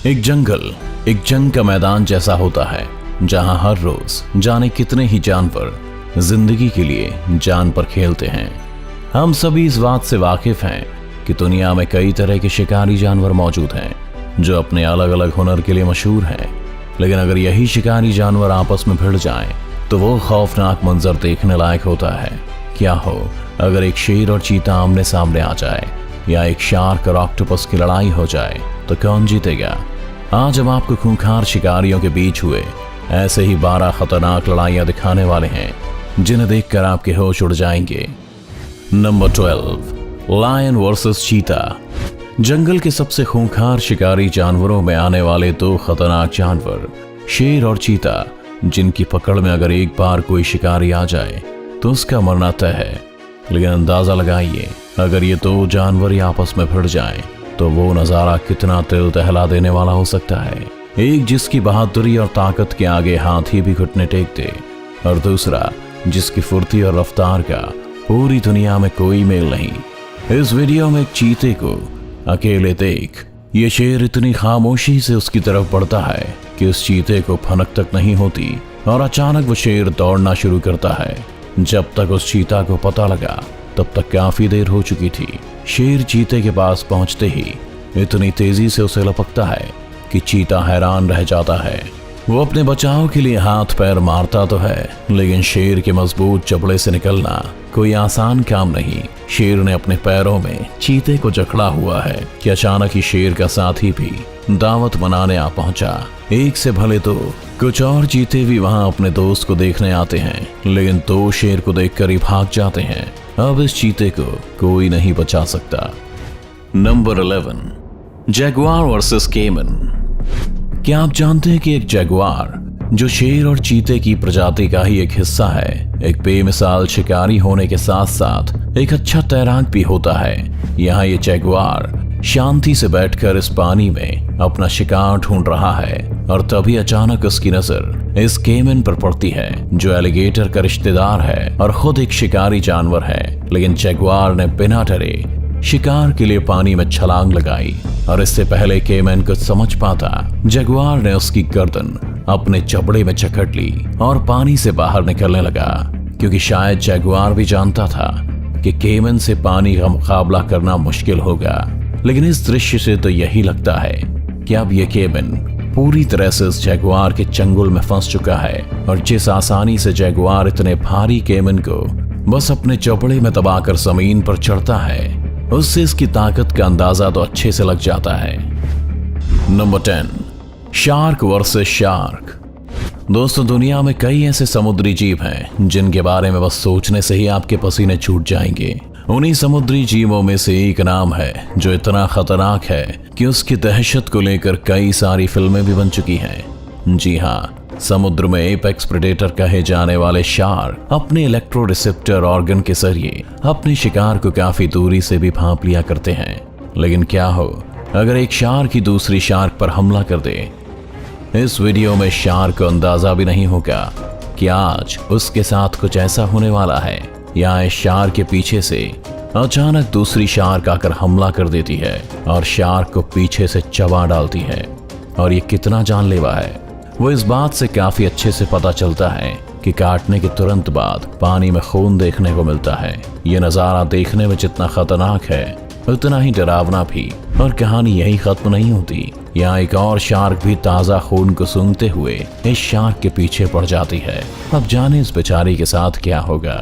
एक जंगल एक जंग का मैदान जैसा होता है, जहां हर रोज जाने कितने ही जानवर जिंदगी के लिए जान पर खेलते हैं। हम सभी इस बात से वाकिफ हैं कि दुनिया में कई तरह के शिकारी जानवर मौजूद हैं जो अपने अलग अलग हुनर के लिए मशहूर हैं। लेकिन अगर यही शिकारी जानवर आपस में भिड़ जाएं, तो वो खौफनाक मंजर देखने लायक होता है। क्या हो अगर एक शेर और चीता आमने सामने आ जाए, या एक शार्क और ऑक्टोपस की लड़ाई हो जाए, तो कौन जीतेगा? आज हम आपको खूंखार शिकारियों के बीच हुए ऐसे ही 12 खतरनाक लड़ाइयां दिखाने वाले हैं जिन्हें देखकर आपके होश उड़ जाएंगे। नंबर 12, लायन वर्सेस चीता। जंगल के सबसे खूंखार शिकारी जानवरों में आने वाले 2 खतरनाक जानवर, शेर और चीता, जिनकी पकड़ में अगर एक बार कोई शिकारी आ जाए तो उसका मरना तय है। लेकिन अंदाजा लगाइए, अगर ये 2 जानवर ही आपस में भिड़ जाएं, तो वो नजारा कितना दिल दहला देने वाला हो सकता है। एक जिसकी बहादुरी और ताकत के आगे हाथी भी घुटने टेक दे, और दूसरा जिसकी फुर्ती और रफ्तार का पूरी दुनिया में कोई मेल नहीं। इस वीडियो में एक चीते को अकेले देख ये शेर इतनी खामोशी से उसकी तरफ बढ़ता है कि उस चीते को भनक तक नहीं होती, और अचानक वो शेर दौड़ना शुरू करता है। जब तक उस चीता को पता लगा तब तक काफी देर हो चुकी थी। शेर चीते के पास पहुंचते ही इतनी तेजी से उसे लपकता है कि चीता हैरान रह जाता है। वो अपने बचाव के लिए हाथ पैर मारता तो है, लेकिन शेर के मजबूत जबड़े से निकलना कोई आसान काम नहीं। शेर ने अपने पैरों में चीते को जकड़ा हुआ है कि अचानक ही शेर का साथी भी दावत मनाने आ पहुंचा। एक से भले तो कुछ और चीते भी वहां अपने दोस्त को देखने आते हैं, लेकिन 2 शेर को देखकर ही भाग जाते हैं। अब इस चीते को कोई नहीं बचा सकता। नंबर 11, जैगुआर वर्सेस केमन। क्या आप जानते हैं कि एक जैगुआर, जो शेर और चीते की प्रजाति का ही एक हिस्सा है, एक बेमिसाल शिकारी होने के साथ साथ एक अच्छा तैराक भी होता है। यहाँ ये जैगुआर शांति से बैठकर इस पानी में अपना शिकार ढूंढ रहा है, और तभी अचानक उसकी नजर इस केमन पर पड़ती है, जो एलिगेटर का रिश्तेदार है और खुद एक शिकारी जानवर है। लेकिन जैगुआर ने बिना डरे शिकार के लिए पानी में छलांग लगाई, और इससे पहले केमन कुछ समझ पाता, जैगुआर ने उसकी गर्दन अपने जबड़े में जकड़ ली और पानी से बाहर निकलने लगा, क्योंकि शायद जैगुआर भी जानता था कि केमन से पानी का मुकाबला करना मुश्किल होगा। लेकिन इस दृश्य से तो यही लगता है कि अब ये केमन पूरी तरह से इस जैगुआर के चंगुल में फंस चुका है, और जिस आसानी से जैगुआर इतने भारी केमन को बस अपने जबड़े में दबाकर जमीन पर चढ़ता है, उससे इसकी ताकत का अंदाजा तो अच्छे से लग जाता है। Number 10, shark versus shark. दोस्तों, दुनिया में कई ऐसे समुद्री जीव हैं जिनके बारे में बस सोचने से ही आपके पसीने छूट जाएंगे। उन्हीं समुद्री जीवों में से एक नाम है जो इतना खतरनाक है कि उसकी दहशत को लेकर कई सारी फिल्में भी बन चुकी हैं। जी हाँ, समुद्र में एपेक्स प्रेडेटर कहे जाने वाले शार्क अपने इलेक्ट्रो रिसेप्टर ऑर्गन के जरिए अपने शिकार को काफी दूरी से भी भांप लिया करते हैं। लेकिन क्या हो अगर एक शार्क ही दूसरी शार्क पर हमला कर दे? इस वीडियो में शार्क को अंदाजा भी नहीं होगा कि आज उसके साथ कुछ ऐसा होने वाला है। यहाँ इस शार्क के पीछे से अचानक दूसरी शार्क आकर हमला कर देती है और शार्क को पीछे से चबा डालती है। और ये कितना जानलेवा है वो इस बात से काफी अच्छे से पता चलता है कि काटने के तुरंत बाद पानी में खून देखने को मिलता है। ये नजारा देखने में जितना खतरनाक है उतना ही डरावना भी। और कहानी यही खत्म नहीं होती। यहाँ एक और शार्क भी ताजा खून को सूंघते हुए इस शार्क के पीछे पड़ जाती है। अब जाने इस बेचारी के साथ क्या होगा।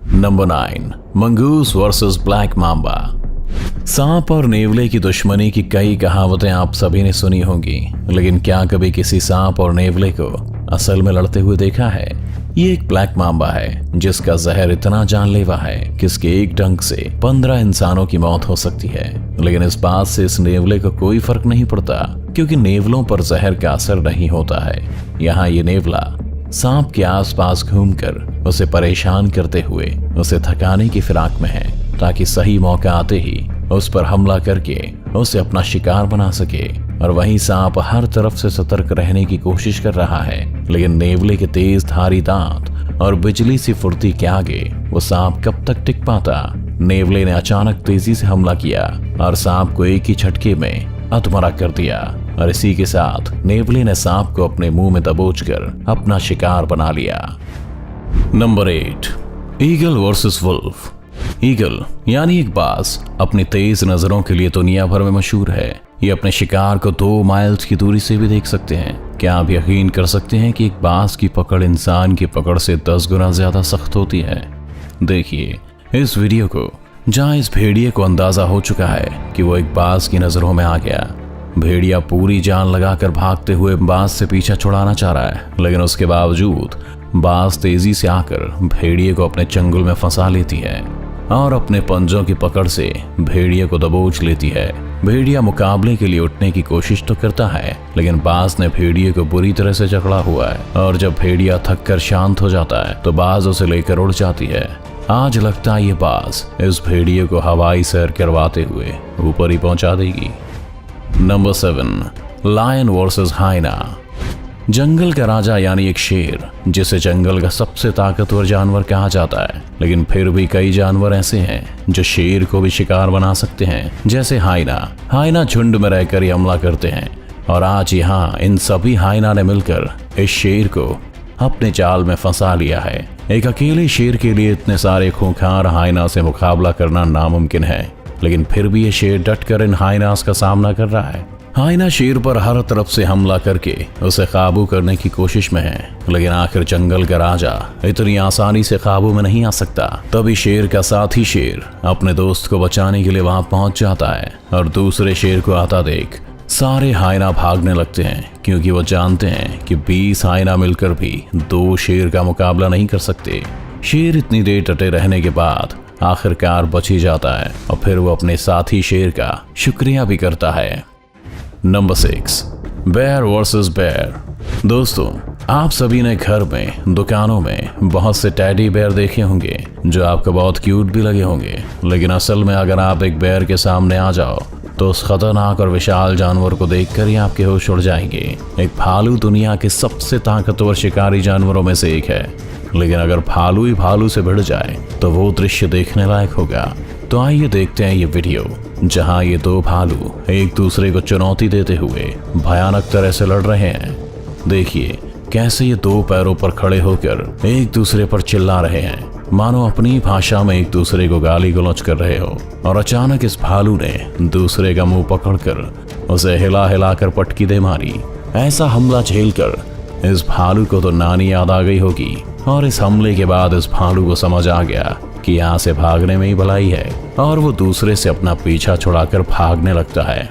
Number 9, mongoose versus black Mamba. सांप और नेवले की दुश्मनी की कई कहावतें आप सभी ने सुनी होंगी, लेकिन क्या कभी किसी सांप और नेवले को असल में लड़ते हुए देखा है? ये एक ब्लैक मांबा है जिसका जहर इतना जानलेवा है कि इसके एक डंक से 15 इंसानों की मौत हो सकती है। लेकिन इस बात से इस नेवले को कोई फर्क नहीं पड़ता, क्योंकि नेवलों पर जहर का असर नहीं होता है। यहाँ ये नेवला सांप के आसपास घूमकर उसे परेशान करते हुए उसे थकाने की फिराक में है, ताकि सही मौका आते ही उस पर हमला करके उसे अपना शिकार बना सके। और वहीं सांप हर तरफ से सतर्क रहने की कोशिश कर रहा है, लेकिन नेवले के तेज धारी दांत और बिजली सी फुर्ती के आगे वो सांप कब तक टिक पाता। नेवले ने अचानक तेजी से हमला किया और सांप को एक ही झटके में अधमरा कर दिया। और इसी के साथ नेवले ने सांप को अपने मुंह में दबोचकर अपना शिकार बना लिया। Number 8, eagle versus wolf. Eagle यानी एक बाज अपनी तेज नजरों के लिए दुनिया भर में मशहूर है। ये अपने शिकार को 2 माइल्स की दूरी से भी देख सकते हैं। क्या आप यकीन कर सकते हैं कि एक बाज की पकड़ इंसान की पकड़ से 10 गुना ज्यादा सख्त होती है। देखिए इस वीडियो को, जहां इस भेड़िए को अंदाजा हो चुका है कि वो एक बाज की नजरों में आ गया। भेड़िया पूरी जान लगाकर भागते हुए बाज से पीछा छुड़ाना चाह रहा है, लेकिन उसके बावजूद बाज तेजी से आकर भेड़िए को अपने चंगुल में फंसा लेती है और अपने पंजों की पकड़ से भेड़िए को दबोच लेती है। भेड़िया मुकाबले के लिए उठने की कोशिश तो करता है, लेकिन बाज ने भेड़िए को बुरी तरह से जकड़ा हुआ है और जब भेड़िया थक कर शांत हो जाता है तो बाज उसे लेकर उड़ जाती है। आज लगता है ये बाज इस भेड़िए को हवाई सैर करवाते हुए ऊपर ही पहुंचा देगी। Number 7, lion versus hyena. जंगल का राजा यानी एक शेर, जिसे जंगल का सबसे ताकतवर जानवर कहा जाता है, लेकिन फिर भी कई जानवर ऐसे हैं जो शेर को भी शिकार बना सकते हैं, जैसे हाइना। हाइना झुंड में रहकर ही हमला करते हैं और आज यहाँ इन सभी हाइना ने मिलकर इस शेर को अपने जाल में फंसा लिया है। एक अकेले शेर के लिए इतने सारे खूंखार हाइना से मुकाबला करना नामुमकिन है, लेकिन फिर भी ये शेर डटकर इन हाइनास का सामना कर रहा है। हाइना शेर पर हर तरफ से हमला करके उसे काबू करने की कोशिश में है, लेकिन आखिर जंगल का राजा इतनी आसानी से काबू में नहीं आ सकता। तभी शेर का साथी शेर अपने दोस्त को बचाने के लिए वहां पहुंच जाता है और दूसरे शेर को आता देख सारे हाइना भागने लगते हैं, क्योंकि वो जानते हैं कि 20 हाइना मिलकर भी 2 शेर का मुकाबला नहीं कर सकते। शेर इतनी देर डटे रहने के बाद आखिरकार बच ही जाता है और फिर वो अपने साथी शेर का शुक्रिया भी करता है। Number 6, bear versus bear. दोस्तों, आप सभी ने घर में, दुकानों में बहुत से टेडी बेयर देखे होंगे जो आपको बहुत क्यूट भी लगे होंगे, लेकिन असल में अगर आप एक बेयर के सामने आ जाओ तो उस खतरनाक और विशाल जानवर को देखकर ही आपके होश उड़ जाएंगे। एक भालू दुनिया के सबसे ताकतवर शिकारी जानवरों में से एक है, लेकिन अगर भालू ही भालू से भिड़ जाए तो वो दृश्य देखने लायक होगा। तो आइए देखते हैं ये वीडियो, जहां ये 2 भालू एक दूसरे को चुनौती देते हुए भयानक तरह से लड़ रहे हैं। देखिए कैसे ये 2 पैरों पर खड़े होकर एक दूसरे पर चिल्ला रहे हैं, मानो अपनी भाषा में एक दूसरे को गाली गलौज कर रहे हो। और अचानक इस भालू ने दूसरे का मुंह पकड़कर उसे हिला हिला कर पटकी दे मारी। ऐसा हमला झेलकर इस भालू को तो नानी याद आ गई होगी, और इस हमले के बाद इस भालू को समझ आ गया कि यहाँ से भागने में ही भलाई है, और वो दूसरे से अपना पीछा छुड़ाकर भागने लगता है।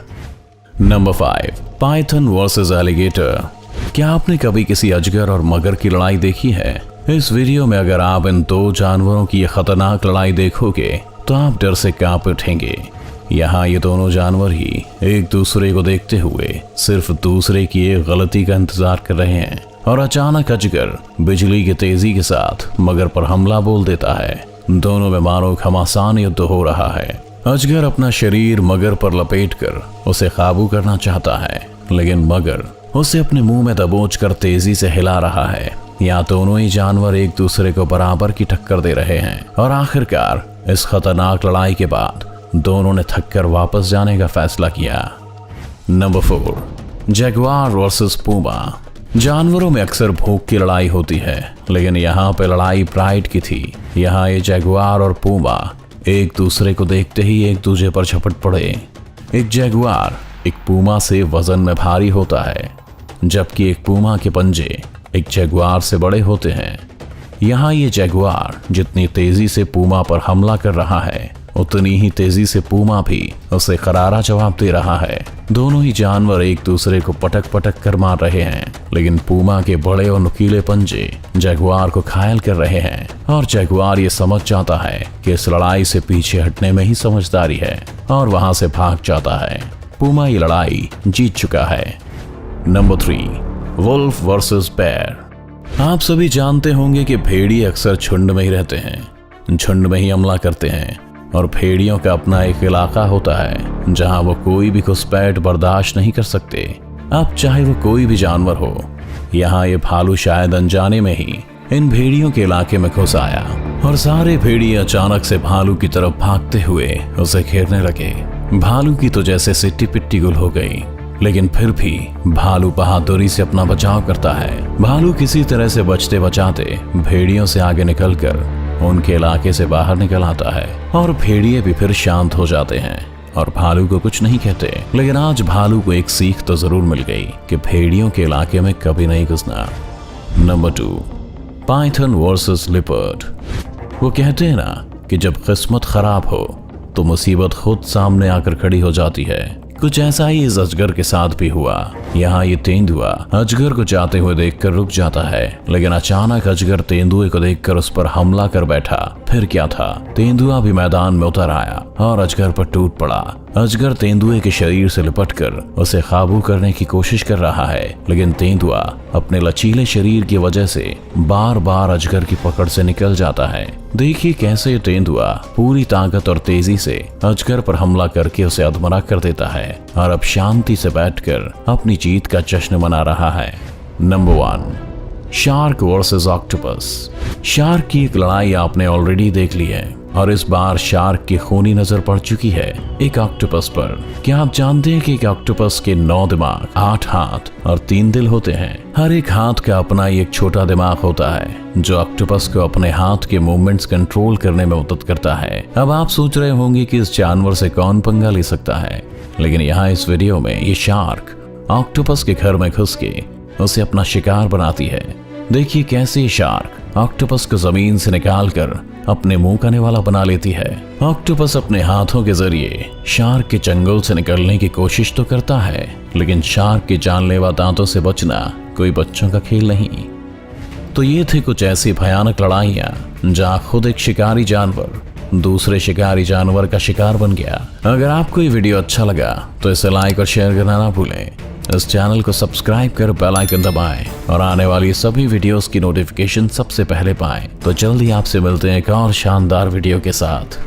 Number 5, Python versus alligator. क्या आपने कभी किसी अजगर और मगर की लड़ाई देखी है? इस वीडियो में अगर आप इन 2 जानवरों की ये खतरनाक लड़ाई देखोगे तो आप डर से कांप उठेंगे। यहाँ ये दोनों जानवर ही एक दूसरे को देखते हुए सिर्फ दूसरे की एक गलती का इंतजार कर रहे हैं, और अचानक अजगर बिजली की तेजी के साथ मगर पर हमला बोल देता है। दोनों में मानो घमासान युद्ध हो रहा है। अजगर अपना शरीर मगर पर लपेटकर उसे काबू करना चाहता है, लेकिन मगर उसे अपने मुंह में दबोच कर तेजी से हिला रहा है। यहाँ दोनों ही जानवर एक दूसरे को बराबर की टक्कर दे रहे हैं, और आखिरकार इस खतरनाक लड़ाई के बाद दोनों ने थक कर वापस जाने का फैसला किया। Number 4, Jaguar versus Puma. जानवरों में अक्सर भूख की लड़ाई होती है, लेकिन यहाँ पे लड़ाई प्राइड की थी। यहाँ ये जगुआर और पूमा एक दूसरे को देखते ही एक दूसरे पर झपट पड़े। एक जगुआर एक पूमा से वजन में भारी होता है, जबकि एक पूमा के पंजे एक जगुआर से बड़े होते हैं। यहाँ ये जगुआर जितनी तेजी से पूमा पर हमला कर रहा है, उतनी ही तेजी से पूमा भी उसे करारा जवाब दे रहा है। दोनों ही जानवर एक दूसरे को पटक पटक कर मार रहे हैं, लेकिन पूमा के बड़े और नुकीले पंजे जगुआर को घायल कर रहे हैं, और जगुआर ये समझ जाता है कि इस लड़ाई से पीछे हटने में ही समझदारी है, और वहां से भाग जाता है। पूमा ये लड़ाई जीत चुका है। Number 3, wolf versus bear. आप सभी जानते होंगे कि भेड़िए अक्सर झुंड में ही रहते हैं, झुंड में ही हमला करते हैं, और भेड़ियों का अपना एक इलाका होता है जहां वो कोई भी घुसपैठ बर्दाश्त नहीं कर सकते, अब चाहे वो कोई भी जानवर हो। यहाँ ये भालू शायद अनजाने में ही इन भेड़ियों के इलाके में घुस आया, और सारे भेड़िए अचानक से भालू की तरफ भागते हुए उसे घेरने लगे। भालू की तो जैसे सिट्टी पिट्टी गुल हो गई। लेकिन फिर भी भालू बहादुरी से अपना बचाव करता है। भालू किसी तरह से बचते बचाते भेड़ियों से आगे निकलकर उनके इलाके से बाहर निकल आता है और भेड़िए भी फिर शांत हो जाते हैं और भालू को कुछ नहीं कहते। लेकिन आज भालू को एक सीख तो जरूर मिल गई कि भेड़ियों के इलाके में कभी नहीं घुसना। Number 2, Python versus leopard. वो कहते हैं ना कि जब किस्मत खराब हो तो मुसीबत खुद सामने आकर खड़ी हो जाती है। कुछ ऐसा ही इस अजगर के साथ भी हुआ। यहाँ ये तेंदुआ अजगर को जाते हुए देखकर रुक जाता है, लेकिन अचानक अजगर तेंदुए को देखकर उस पर हमला कर बैठा। फिर क्या था, तेंदुआ भी मैदान में उतर आया और अजगर पर टूट पड़ा। अजगर तेंदुए के शरीर से लिपटकर उसे काबू करने की कोशिश कर रहा है, लेकिन तेंदुआ अपने लचीले शरीर की वजह से बार बार अजगर की पकड़ से निकल जाता है। देखिए कैसे तेंदुआ पूरी ताकत और तेजी से अजगर पर हमला करके उसे अधमरा कर देता है और अब शांति से बैठकर अपनी जीत का जश्न मना रहा है। Number 1, shark versus octopus. Shark की एक लड़ाई आपने ऑलरेडी देख ली है और इस बार शार्क की खूनी नजर पड़ चुकी है एक ऑक्टोपस पर। क्या आप जानते हैं कि एक ऑक्टोपस के 9 दिमाग, 8 हाथ और 3 दिल होते हैं। हर एक हाथ का अपना ही एक छोटा दिमाग होता है जो ऑक्टोपस को अपने हाथ के मूवमेंट्स कंट्रोल करने में मदद करता है। अब आप सोच रहे होंगे कि इस जानवर से कौन पंगा ले सकता है, लेकिन यहाँ इस वीडियो में ये शार्क ऑक्टोपस के घर में घुस के उसे अपना शिकार बनाती है। देखिए कैसे ये शार्क ऑक्टोपस को जमीन से निकालकर अपने मुंह का निवाला बना लेती है। ऑक्टोपस अपने हाथों के जरिए शार्क के चंगुल से निकलने की कोशिश तो करता है, लेकिन शार्क के जानलेवा दांतों से बचना कोई बच्चों का खेल नहीं। तो ये थे कुछ ऐसी भयानक लड़ाइयां जहां खुद एक शिकारी जानवर दूसरे शिकारी जानवर का शिकार बन गया। अगर आपको ये वीडियो अच्छा लगा तो इसे लाइक और शेयर करना ना भूलें। इस चैनल को सब्सक्राइब कर बेल आइकन दबाएं और आने वाली सभी वीडियोस की नोटिफिकेशन सबसे पहले पाएं। तो जल्दी आपसे मिलते हैं एक और शानदार वीडियो के साथ।